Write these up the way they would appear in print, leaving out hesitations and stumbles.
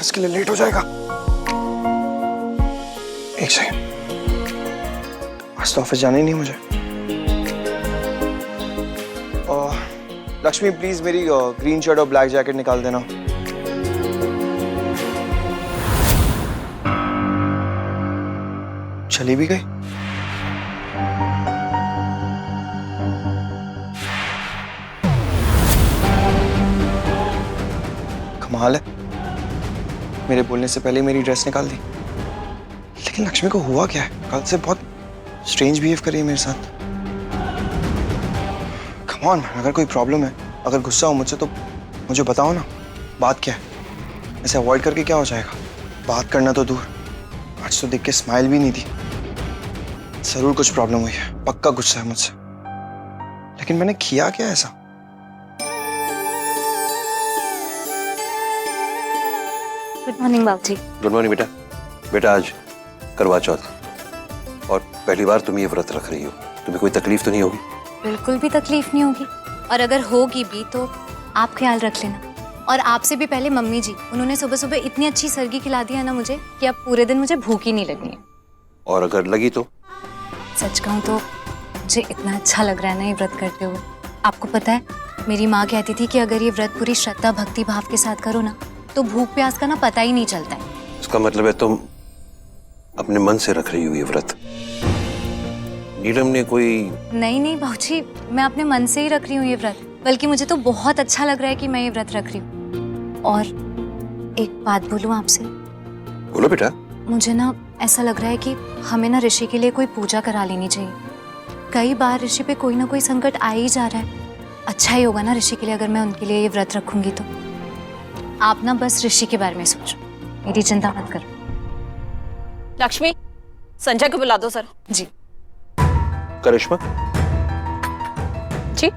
Office के लिए late हो जाएगा। एक सेकंड, आज तो ऑफिस जाना ही नहीं मुझे। लक्ष्मी प्लीज मेरी ग्रीन शर्ट और ब्लैक जैकेट निकाल देना। चली भी गई। कमाल है, मेरे बोलने से पहले मेरी ड्रेस निकाल दी। लेकिन लक्ष्मी को हुआ क्या है? कल से बहुत स्ट्रेंज बिहेव कर रही है मेरे साथ। कम ऑन, अगर कोई प्रॉब्लम है, अगर गुस्सा हो मुझसे तो मुझे बताओ ना, बात क्या है? ऐसे अवॉइड करके क्या हो जाएगा? बात करना तो दूर, आज तो देख के स्माइल भी नहीं दी। जरूर कुछ प्रॉब्लम हुई है, पक्का गुस्सा है मुझसे। लेकिन मैंने किया क्या ऐसा? गुड मॉर्निंग बाबूजी। गुड मॉर्निंग बेटा। बेटा आज करवा चौथ और पहली बार तुम ये व्रत रख रही हो, तुम्हें कोई तकलीफ तो नहीं होगी? बिल्कुल भी तकलीफ नहीं होगी, और अगर होगी भी तो आप ख्याल रख लेना। और आपसे भी पहले मम्मी जी, उन्होंने सुबह सुबह इतनी अच्छी सर्गी खिला दी है ना मुझे कि अब पूरे दिन मुझे भूख ही नहीं लगनी है। और अगर लगी तो? सच कहूँ तो मुझे इतना अच्छा लग रहा है ना ये व्रत करते हुए। आपको पता है, मेरी माँ कहती थी कि अगर ये व्रत पूरी श्रद्धा भक्ति भाव के साथ करो ना तो भूख प्यास का ना पता ही नहीं चलता है। इसका मतलब है तुम अपने मन से रख रही हो ये व्रत? नीलम ने कोई? नहीं बाबूजी, मैं अपने मन से ही रख रही हूँ ये व्रत, बल्कि मुझे तो बहुत अच्छा लग रहा है कि मैं ये व्रत रख रही हूँ। और एक बात बोलूँ आपसे? बोलो बेटा। मुझे ना ऐसा लग रहा है कि हमें ना ऋषि के लिए कोई पूजा करा लेनी चाहिए। कई बार ऋषि पे कोई ना कोई संकट आ ही जा रहा है। अच्छा ही होगा ना ऋषि के लिए अगर मैं उनके लिए ये व्रत रखूंगी तो। आप ना बस ऋषि के बारे में सोचो, मेरी चिंता मत करो। लक्ष्मी, संजय को बुला दो सर। जी। करिश्मा जी।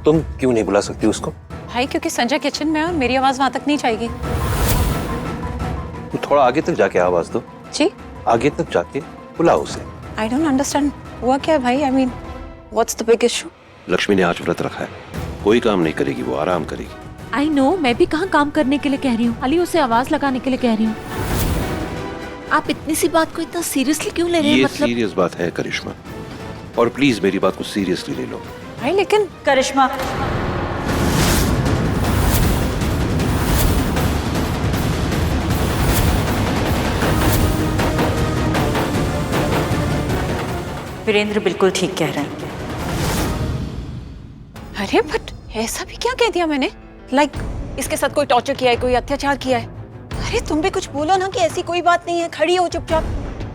तुम क्यों नहीं बुला सकती उसको? भाई क्योंकि संजय किचन में है और मेरी आवाज वहां तक नहीं जाएगी। तो थोड़ा आगे तक जाके आवाज दो। जी। आगे तक जाके बुलाओ उसे। आई डोंट अंडरस्टैंड, हुआ क्या है भाई? I mean what's the big issue? Lakshmi ने आज व्रत रखा है, कोई काम नहीं करेगी, वो आराम करेगी। आई नो, मैं भी कहाँ काम करने के लिए कह रही हूँ, खाली उसे आवाज लगाने के लिए कह रही हूँ। आप इतनी सी बात को इतना सीरियसली क्यों ले रहे हैं? ये मतलब सीरियस बात है करिश्मा, और प्लीज मेरी बात को सीरियसली ले लो। भाई लेकिन करिश्मा, वीरेंद्र बिल्कुल ठीक कह रहे हैं। अरे बट ऐसा भी क्या कह दिया मैंने? लाइक इसके साथ कोई टॉर्चर किया है, कोई अत्याचार किया है? अरे तुम भी कुछ बोलो ना कि ऐसी कोई बात नहीं है, खड़ी हो चुपचाप।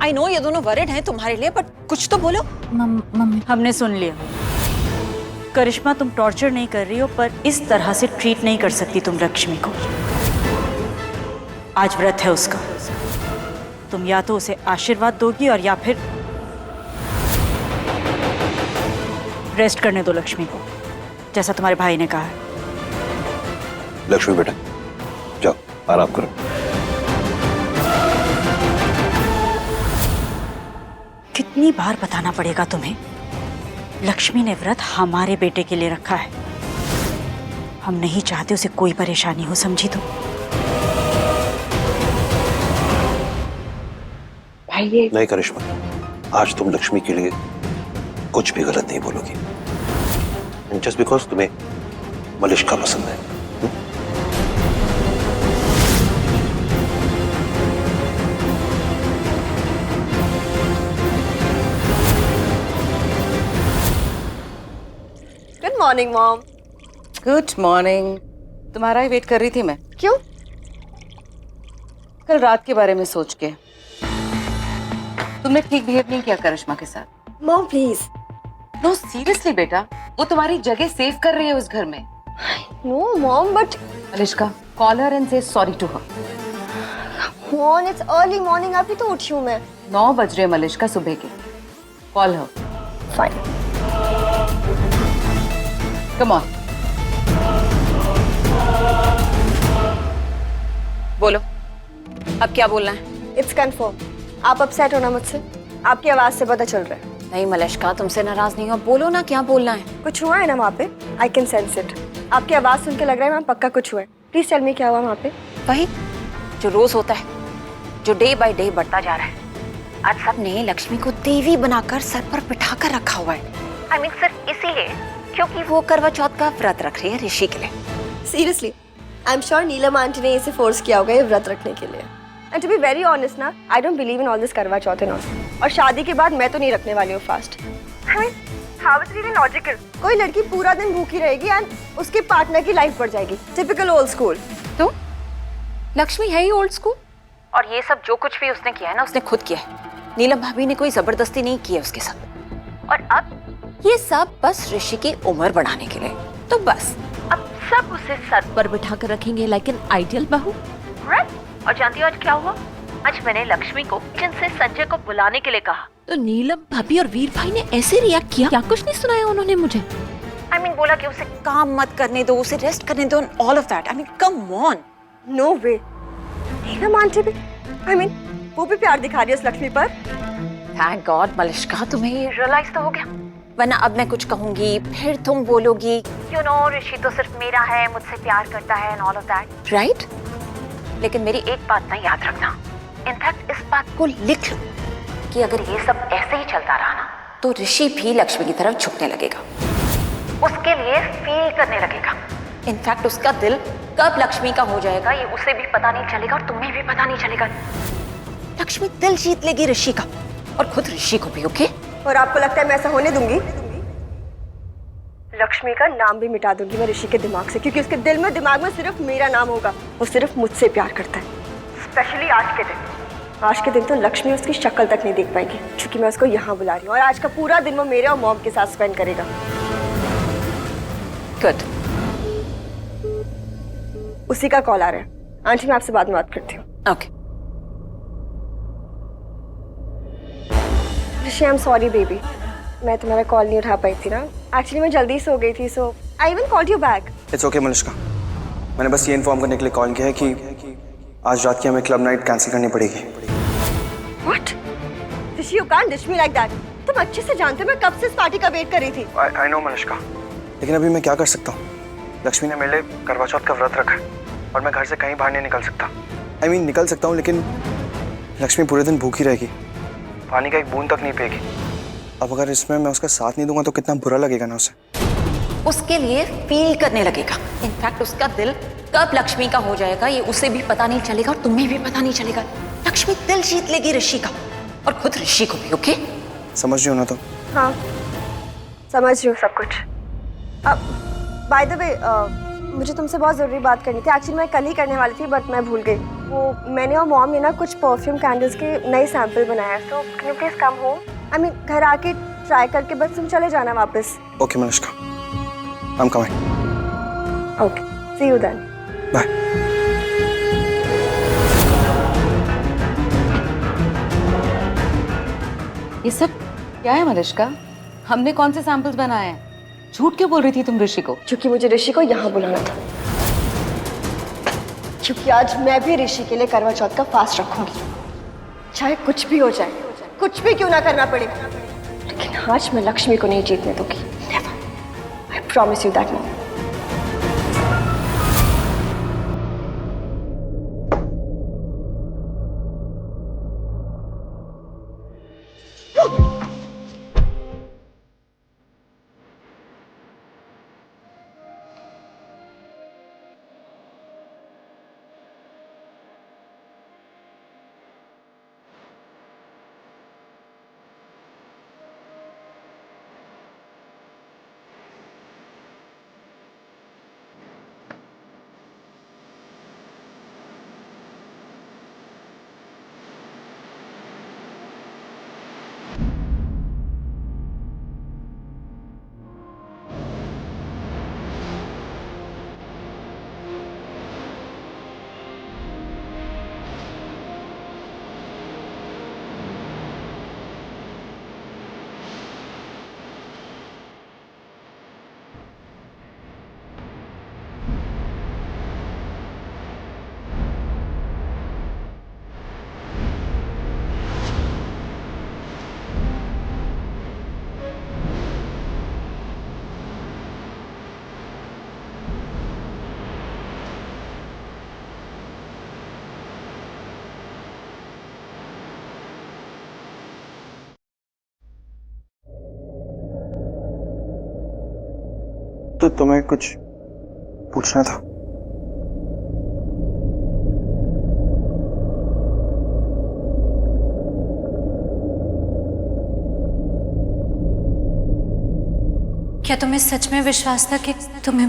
आई नो ये दोनों वरिड हैं तुम्हारे लिए, बट कुछ तो बोलो। मम्मी, हमने सुन लिया। करिश्मा, तुम टॉर्चर नहीं कर रही हो, पर इस तरह से ट्रीट नहीं कर सकती तुम लक्ष्मी को। आज व्रत है उसका, तुम या तो उसे आशीर्वाद दोगी और या फिर रेस्ट करने दो लक्ष्मी को, जैसा तुम्हारे भाई ने कहा है। लक्ष्मी बेटा जाओ आराम करो। कितनी बार बताना पड़ेगा तुम्हें? लक्ष्मी ने व्रत हमारे बेटे के लिए रखा है, हम नहीं चाहते उसे कोई परेशानी हो, समझी तुम? भाई ये नहीं करिश्मा, आज तुम लक्ष्मी के लिए कुछ भी गलत नहीं बोलोगी, जस्ट बिकॉज तुम्हें मलिष्का पसंद है। Good morning mom. Good morning. तुम्हारा ही वेट कर रही थी मैं। क्यों? कल रात के बारे में सोच के। तुमने ठीक बिहेव नहीं किया करिश्मा के साथ। Mom please. नो सीरियसली बेटा, वो तुम्हारी जगह सेव कर रही है उस घर में। No mom but Malishka, call her and से sorry to her. Mom it's early morning, अभी तो उठी हूँ मैं। 9 बज रहे मलिष्का सुबह के। Call her. Fine. Come on. बोलो, अब क्या बोलना है? इट्स कंफर्म, आप अपसेट हो ना मुझसे? आपकी आवाज से पता चल रहा है। नहीं मलिष्का, तुमसे नाराज नहीं हो, बोलो ना क्या बोलना है। कुछ हुआ है ना वहाँ पे? I can sense it. आपकी आवाज सुन के लग रहा है वहाँ पक्का कुछ हुआ है। प्लीज टेल मी क्या हुआ वहाँ पे? वही जो रोज होता है, जो डे बाय डे बढ़ता जा रहा है। आज सबने लक्ष्मी को देवी बनाकर सर पर बिठा कर रखा हुआ है। आई मीन सिर्फ इसीलिए क्योंकि वो करवा चौथ का व्रत रख रही है ऋषि के लिए। Seriously I am sure Neelam aunty ने इसे फोर्स किया होगा ये व्रत रखने के लिए। And to be very honest ना, I don't believe in all this Karva Chauth and all. और शादी के बाद मैं तो नहीं रखने वाली हूँ fast. How is it logical? कोई लड़की पूरा दिन भूखी रहेगी एंड उसके पार्टनर की लाइफ बढ़ जाएगी। Typical old school. तो लक्ष्मी है ही ओल्ड स्कूल, और ये सब जो कुछ भी उसने किया है ना, उसने खुद किया है। नीलम भाभी ने कोई जबरदस्ती नहीं की है उसके साथ। और अब ये सब बस ऋषि की उम्र बढ़ाने के लिए। तो बस अब सब उसे सर पर बिठा कर रखेंगे लाइक एन आइडियल बहू। और जानती हो आज क्या हुआ? आज मैंने लक्ष्मी को किचन से संजय को बुलाने के लिए कहा, तो नीलम भाभी और वीर भाई ने ऐसे रिएक्ट किया, क्या कुछ नहीं सुनाया उन्होंने मुझे। I mean, बोला कि उसे काम मत करने दो, उसे रेस्ट करने दो, all of that. I mean, come on. No way. Neelam aunty भी, I mean, वो भी प्यार दिखा रही है उस लक्ष्मी पर। Thank God, मलिष्का, तुम्हें ये रियलाइज तो हो गया। वरना अब मैं कुछ कहूंगी, फिर तुम बोलोगी, you know, ऋषि तो सिर्फ मेरा है, मुझसे प्यार करता है, and all of that, right? लेकिन मेरी एक बात ना याद रखना, इनफैक्ट इस बात को लिख लो कि अगर ये सब ऐसे ही चलता रहा ना, तो ऋषि भी लक्ष्मी की तरफ झुकने लगेगा, उसके लिए फील करने लगेगा। इनफैक्ट उसका दिल कब लक्ष्मी का हो जाएगा ये उसे भी पता नहीं चलेगा और तुम्हें भी पता नहीं चलेगा। लक्ष्मी दिल जीत लेगी ऋषि का, और खुद ऋषि को भी। ओके? और आपको लगता है मैं ऐसा होने दूंगी? लक्ष्मी का नाम भी मिटा दूंगी मैं ऋषि के दिमाग से, क्योंकि उसके दिल में दिमाग में सिर्फ मेरा नाम होगा। वो सिर्फ मुझसे प्यार करता है, स्पेशली आज के दिन। आज के दिन तो लक्ष्मी उसकी शक्ल तक नहीं देख पाएगी, क्योंकि मैं उसको यहाँ बुला रही हूँ, और आज का पूरा दिन वो मेरे और मॉम के साथ स्पेंड करेगा। गुड। उसी का कॉल आ रहा है। आंटी, मैं आपसे बाद में बात करती हूँ। Okay. Rishi, I am sorry baby, मैं तुम्हारा कॉल नहीं उठा पाई थी ना। एक्चुअली मैं जल्दी सो गई थी, so I even called you back. It's okay Malishka, मैंने बस ये इन्फॉर्म करने के लिए कॉल किया है कि आज रात की हमें क्लब नाइट कैंसिल करनी पड़ेगी। What? Rishi, you can't dish me like that. तुम अच्छे से जानते हो मैं कब से इस पार्टी का वेट कर रही थी। आई नो मलिष्का, लेकिन अभी मैं क्या कर सकता हूँ? लक्ष्मी ने मेरे लिए करवा चौथ का व्रत रखा है और मैं घर से कहीं बाहर नहीं निकल सकता। आई मीन निकल सकता हूँ, लेकिन लक्ष्मी पूरे दिन भूखी रहेगी, पानी का एक बूंद तक नहीं पिएगी। अब अगर इसमें मैं उसका साथ नहीं दूंगा तो कितना बुरा लगेगा ना उसे। उसके लिए फील करने लगेगा। इनफैक्ट उसका दिल कब लक्ष्मी का हो जाएगा ये उसे भी पता नहीं चलेगा और तुम्हें भी पता नहीं चलेगा। लक्ष्मी दिल जीत लेगी ऋषि का, और खुद ऋषि को भी। ओके? समझ रही हो ना? तो हाँ, समझ रही हूँ सब कुछ। अब बाय द वे, मुझे तुमसे बहुत ज़रूरी बात करनी थी। एक्चुअली मैं कल ही करने वाली थी, बट मैं भूल गई। वो मैंने और मॉम ने ना कुछ परफ्यूम कैंडल्स के नए सैंपल बनाया है, तो can you please come home? I mean घर आके ट्राई करके बस तुम चले जाना वापस। Okay Malishka, I am coming. Okay, see you then. Bye. ये सब क्या है मलिष्का? हमने कौन से सैंपल्स बनाए हैं? झूठ क्यों बोल रही थी तुम ऋषि को? क्योंकि मुझे ऋषि को यहाँ बुलाना था, क्योंकि आज मैं भी ऋषि के लिए करवा चौथ का फास्ट रखूंगी, चाहे कुछ भी हो जाए, कुछ भी क्यों ना करना पड़े, लेकिन आज मैं लक्ष्मी को नहीं जीतने दूंगी। Never. I promise you that mom. तो तुम्हें कुछ पूछना था। क्या तुम्हें सच में विश्वास था कि तुम्हें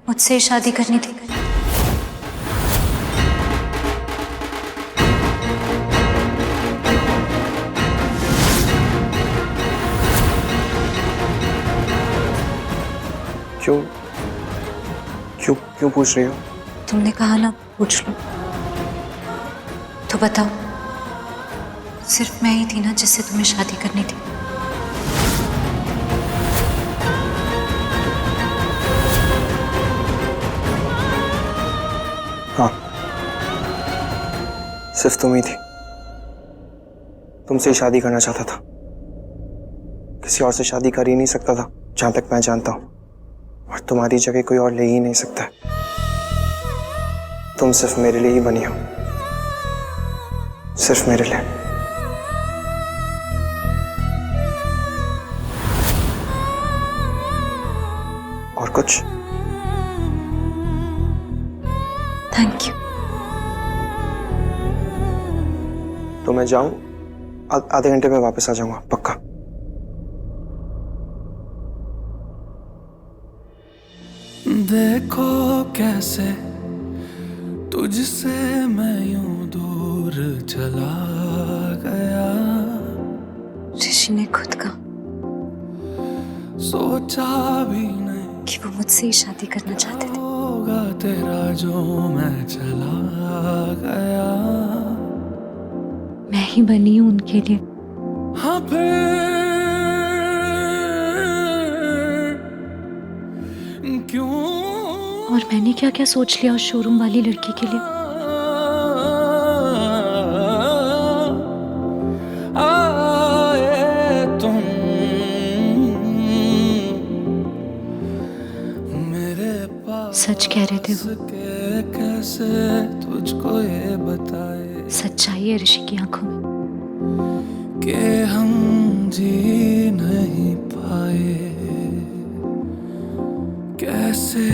मुझसे शादी करनी थी? क्यों क्यों क्यों पूछ रही हो? तुमने कहा ना पूछ लो, तो बताओ, सिर्फ मैं ही थी ना जिससे तुम्हें शादी करनी थी? हाँ, सिर्फ तुम ही थी। तुमसे ही शादी करना चाहता था, किसी और से शादी कर ही नहीं सकता था जहां तक मैं जानता हूं, और तुम्हारी जगह कोई और ले ही नहीं सकता है। तुम सिर्फ मेरे लिए ही बनी हो, सिर्फ मेरे लिए। और कुछ? Thank you. तो मैं जाऊं? आधे घंटे में वापस आ जाऊंगा, पक्का। देखो कैसे तुझसे मैं यूं दूर चला गया, ऋषि ने खुद कहा सोचा भी नहीं कि वो मुझसे ही शादी करना चाहते थे। होगा तेरा जो मैं चला गया। मैं ही बनी हूं उनके लिए। हाँ फिर क्यों और मैंने क्या क्या सोच लिया उस शोरूम वाली लड़की के लिए। आए तुम मेरे पास सच कह रहे थे वो, के कैसे तुझको ये बताए सच्चाई है ऋषि की आंखों में। कि हम जी नहीं पाए, कैसे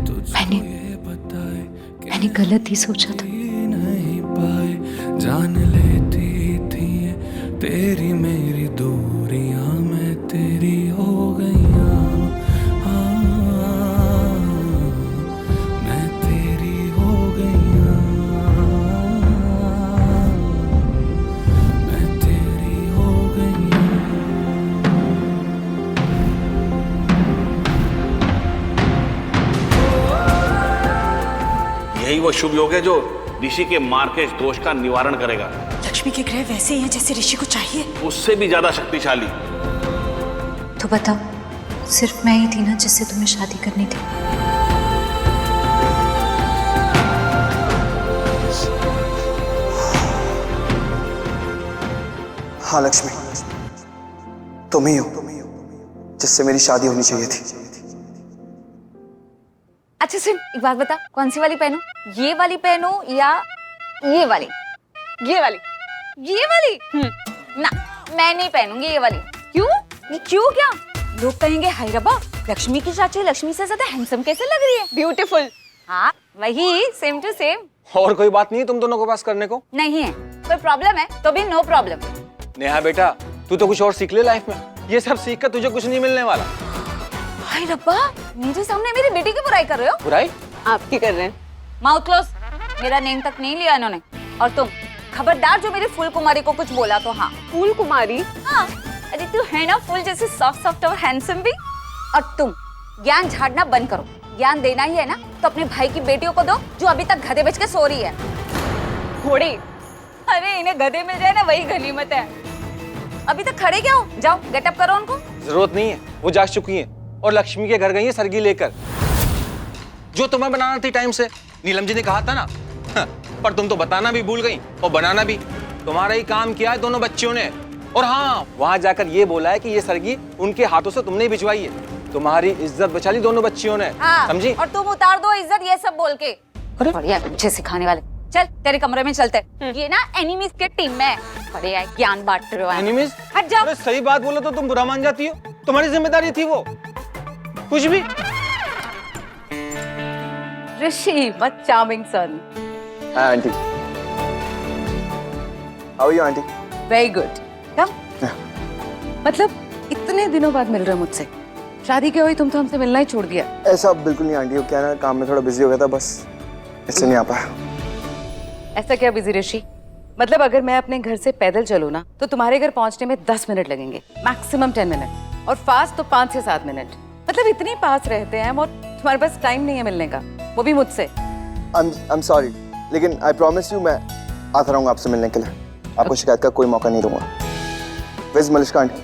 तुझको मैंने- ये बताए कि मैंने गलत ही सोचा था। जी नहीं पाए। जान लेती थी ये तेरी मेरी दूरियां मैं तेरी हो गईयां। हाँ, मैं तेरी हो गईयां, मैं तेरी हो गईयां। यही वो शुभ योग है जो ऋषि के मार के इस दोष का निवारण करेगा, लक्ष्मी के ग्रह वैसे ही हैं जैसे ऋषि को चाहिए। उससे भी ज्यादा शक्तिशाली। तो बताओ, सिर्फ मैं ही थी ना जिससे तुम्हें शादी करनी थी? हाँ लक्ष्मी, तुम ही हो जिससे मेरी शादी होनी चाहिए थी। अच्छा सुन, एक बात बता, कौन सी वाली पहनूं? ये वाली पहनूं या ये वाली? ये वाली? ये वाली? ना, मैं नहीं पहनूंगी ये वाली। क्यों? ये क्यों क्या? लोग कहेंगे हाय रब्बा, लक्ष्मी की चाची लक्ष्मी से ज्यादा हैंडसम कैसे लग रही है? ब्यूटीफुल। हाँ वही, सेम टू सेम। और कोई बात नहीं है तुम दोनों के पास करने को? नहीं है। कोई प्रॉब्लम है तो भी नो प्रॉब्लम। नेहा बेटा, तू तो कुछ और सीख ले लाइफ में। ये सब सीख कर तुझे कुछ नहीं मिलने वाला। हाय रब्बा, मेरे सामने मेरी बेटी की बुराई कर रहे हो? बुराई? आपकी कर रहे हैं। Mouth close. मेरा नेम तक नहीं लिया इन्होंने। और तुम खबरदार जो मेरी फूल कुमारी को कुछ बोला तो हाँ। फूल कुमारी? हाँ, अरे तू है ना फूल जैसे सॉफ्ट सॉफ्ट और हैंडसम भी। और तुम ज्ञान झाड़ना बंद करो। ज्ञान देना ही है ना तो अपने भाई की बेटियों को दो जो अभी तक गधे बेच के सो रही है। घोड़ी? अरे इन्हें गधे मिल जाए ना वही गनीमत है। अभी तक खड़े क्या हो? जाओ गेटअप करो उनको। जरूरत नहीं है, वो जाग चुकी हैं और लक्ष्मी के घर गई है सरगी लेकर। जो तुम्हें बनाना थी टाइम से, नीलम जी ने कहा था ना। पर तुम तो बताना भी भूल गई और बनाना भी। तुम्हारा ही काम किया है दोनों बच्चियों ने। और हाँ, वहां जाकर ये बोला है कि ये सरगी उनके हाथों से तुमने ही भिजवाई है। तुम्हारी इज्जत बचा ली दोनों बच्चियों ने। हाँ, समझी? और तुम उतार दो इज्जत ये सब बोल के। बढ़िया मुझे सिखाने वाले। चल तेरे कमरे में चलते। ये ना एनिमीज के टीम में है। बढ़िया ज्ञान बांट रहे हो। एनिमीज? हट जाओ। अरे सही बात बोलो तो तुम बुरा मान जाती हो। तुम्हारी जिम्मेदारी थी वो। कुछ भी। Rishi, what charming son. हाँ aunty. How are you aunty? Very good. Come. मतलब इतने दिनों बाद मिल रहे हो मुझसे। शादी के हुई तुम तो हमसे मिलना ही छोड़ दिया। ऐसा बिल्कुल नहीं आंटी, वो क्या ना काम में थोड़ा बिजी हो गया था, बस इससे नहीं आ पाया। ऐसा क्या बिजी ऋषि? मतलब अगर मैं अपने घर से पैदल चलूँ ना तो तुम्हारे घर पहुंचने में 10 मिनट लगेंगे, मैक्सिमम 10 मिनट, और फास्ट तो 5 से 7 मिनट। मतलब इतनी पास रहते हैं हम और तुम्हारे पास टाइम नहीं है मिलने का, वो भी मुझसे। I'm sorry, लेकिन I promise you मैं आता रहूँगा आपसे मिलने के लिए। आपको शिकायत का कोई मौका नहीं दूंगा। Where's Malishka aunty?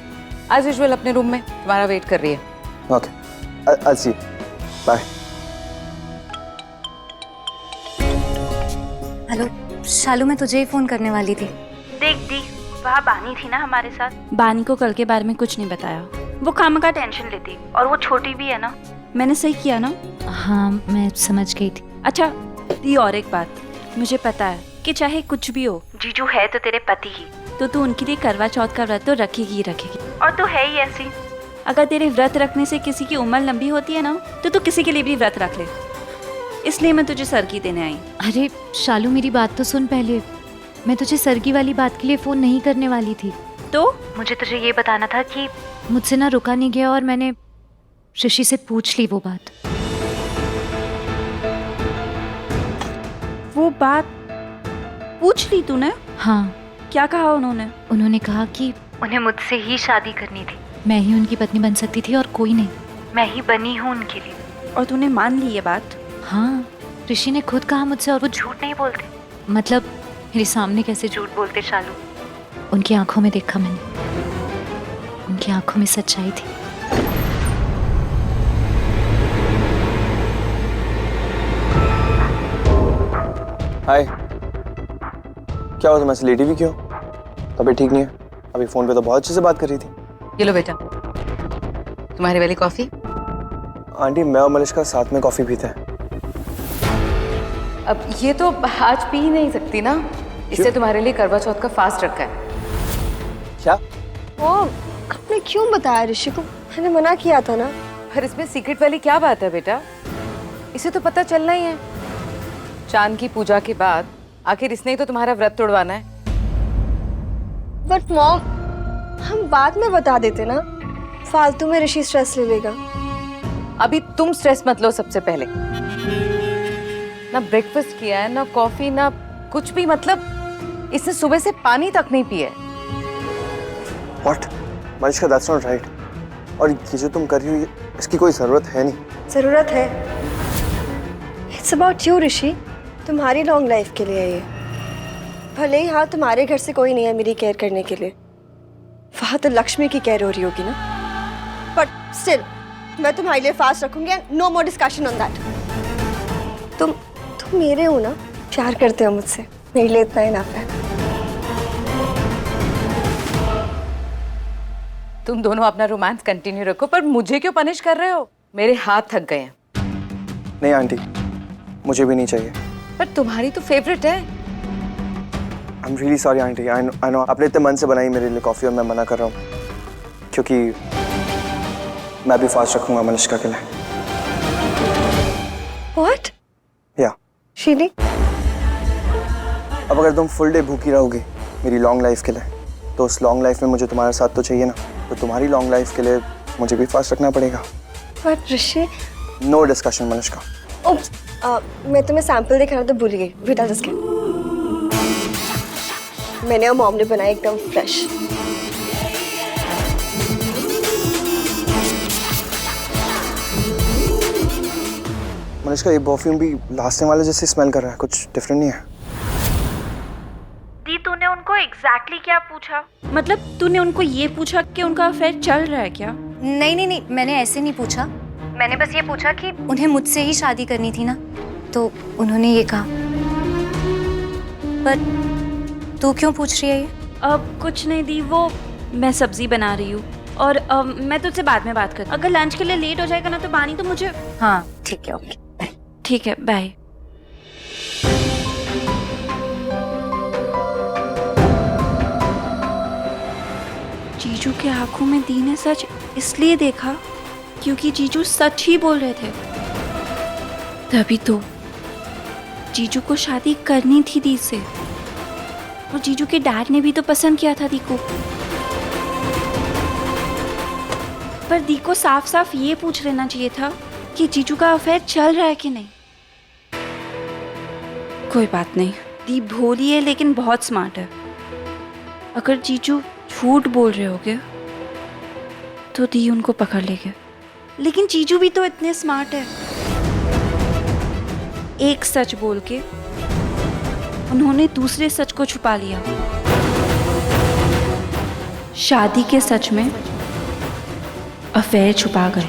As usual अपने रूम में तुम्हारा वेट कर रही है। Okay, I'll see you. Bye. Hello Shalu, मैं तुझे ही फोन करने वाली थी। देख दी, वहाँ बानी थी ना हमारे साथ। बानी को कल के बारे में कुछ नहीं बताया, वो काम का टेंशन लेती, और वो छोटी भी है ना। मैंने सही किया ना? हाँ मैं समझ गई थी। अच्छा दी, और एक बात, मुझे पता है कि चाहे कुछ भी हो, जीजू है तो तेरे पति ही, तो तू उनके लिए करवा चौथ का व्रत तो रखेगी ही रखेगी। और तू है ही ऐसी, अगर तेरे व्रत रखने से किसी की उम्र लंबी होती है ना तो तू किसी के लिए भी व्रत रख ले। इसलिए मैं तुझे सरगी देने आई। अरे शालू मेरी बात तो सुन पहले। मैं तुझे सरगी वाली बात के लिए फोन नहीं करने वाली थी। तो मुझे तुझे ये बताना था कि मुझसे ना रुका नहीं गया और मैंने ऋषि से पूछ ली वो बात। वो बात पूछ ली तूने? हाँ। क्या कहा उन्होंने? उन्होंने कहा कि उन्हें मुझसे ही शादी करनी थी, मैं ही उनकी पत्नी बन सकती थी और कोई नहीं। मैं ही बनी हूँ उनके लिए। और तूने मान ली ये बात? हाँ, ऋषि ने खुद कहा मुझसे, और वो झूठ नहीं बोलते। मतलब मेरे सामने कैसे झूठ बोलते शालू? उनकी आंखों में देखा मैंने, उनकी आंखों में सच्चाई थी। हाय, क्या हो तुम ऐसे लेटी भी क्यों? तबीयत ठीक नहीं है? अभी फोन पे तो बहुत अच्छे से बात कर रही थी। ये लो बेटा, तुम्हारी वाली कॉफी। आंटी मैं और मलिश्का साथ में कॉफी पीते हैं। अब ये तो आज पी ही नहीं सकती ना, इससे तुम्हारे लिए करवा चौथ का फास्ट रखा है। क्या? मॉम, आपने क्यों बताया ऋषि को? मैंने मना किया था ना। पर इसमें सीक्रेट वाली क्या बात है बेटा? इसे तो पता चलना ही है। चांद की पूजा के बाद आखिर इसने ही तो तुम्हारा व्रत तोड़वाना है। बट मॉम, हम बाद में बता देते ना, फालतू में ऋषि स्ट्रेस ले लेगा। अभी तुम स्ट्रेस मत लो सबसे पहले। ना ब्रेकफास्ट किया है, ना कॉफी, ना कुछ भी। मतलब इसने सुबह से पानी तक नहीं पिया है। What? Malishka, that's not right. और ये जो तुम कर रही हो इसकी कोई जरूरत है नहीं। जरूरत है। It's about you ऋषि, तुम्हारी लॉन्ग लाइफ के लिए है ये। भले ही हाँ तुम्हारे घर से कोई नहीं है मेरी केयर करने के लिए, वहां तो लक्ष्मी की केयर हो रही होगी ना। बट स्टिल मैं तुम्हारे लिए फास्ट रखूंगी, no more discussion on that. तुम मेरे हो ना, प्यार करते हो मुझसे, मेरे लिए इतना ही नाफ है। तुम दोनों अपना रोमांस कंटिन्यू रखो, पर मुझे क्यों पनिश कर रहे हो? मेरे हाथ थक गए हैं। नहीं आंटी, मुझे भी नहीं चाहिए। पर तुम्हारी तो फेवरेट है। I'm really sorry aunty, I know आपने इतने मन से बनाई मेरे लिए कॉफी और मैं मना कर रहा हूँ क्योंकि मैं भी फास्ट रखूंगा मलिश्का के लिए। What? या शीली, अब अगर तुम फुल डे भूखी रहोगी मेरी लॉन्ग लाइफ के लिए, तो उस लॉन्ग लाइफ में मुझे तुम्हारा साथ तो चाहिए ना। तो तुम्हारी लॉन्ग लाइफ के लिए मुझे भी फास्ट रखना पड़ेगा। But Rishi, no discussion Malishka. मैं तुम्हें सैंपल दिखाना तो भूल गई। बेटा जिसके मैंने और मॉम ने बनाया एकदम फ्रेश। मलिश्का, ये परफ्यूम भी लास्ट टाइम वाले जैसे स्मेल कर रहा है, कुछ डिफरेंट नहीं है? दी, तूने उनको एग्जैक्टली क्या पूछा? मतलब तूने उनको ये पूछा कि उनका अफेयर चल रहा है क्या? नहीं, मैंने ऐसे नहीं पूछा। मैंने बस ये पूछा कि उन्हें मुझसे ही शादी करनी थी ना, तो उन्होंने ये कहा। पर तू क्यों पूछ रही है ये? अब कुछ नहीं दी, वो मैं सब्जी बना रही हूँ और मैं तुझसे बाद में बात करती हूँ। अगर लंच के लिए लेट हो जाएगा ना तो बानी तो मुझे। हाँ ठीक है, ओके ठीक है, बाय। जीजू के आंखों में दी ने सच इसलिए देखा क्योंकि जीजू सच ही बोल रहे थे, तभी तो जीजू को शादी करनी थी दी से, और जीजू के डैड ने भी तो पसंद किया था दी को। पर दी को साफ साफ ये पूछ लेना चाहिए था कि जीजू का अफेयर चल रहा है कि नहीं। कोई बात नहीं, दी भोली है लेकिन बहुत स्मार्ट है। अगर जीजू झूठ बोल रहे होगे तो दी उनको पकड़ लेगा, लेकिन जीजू भी तो इतने स्मार्ट है। एक सच बोल के उन्होंने दूसरे सच को छुपा लिया। शादी के सच में अफेयर छुपा गए।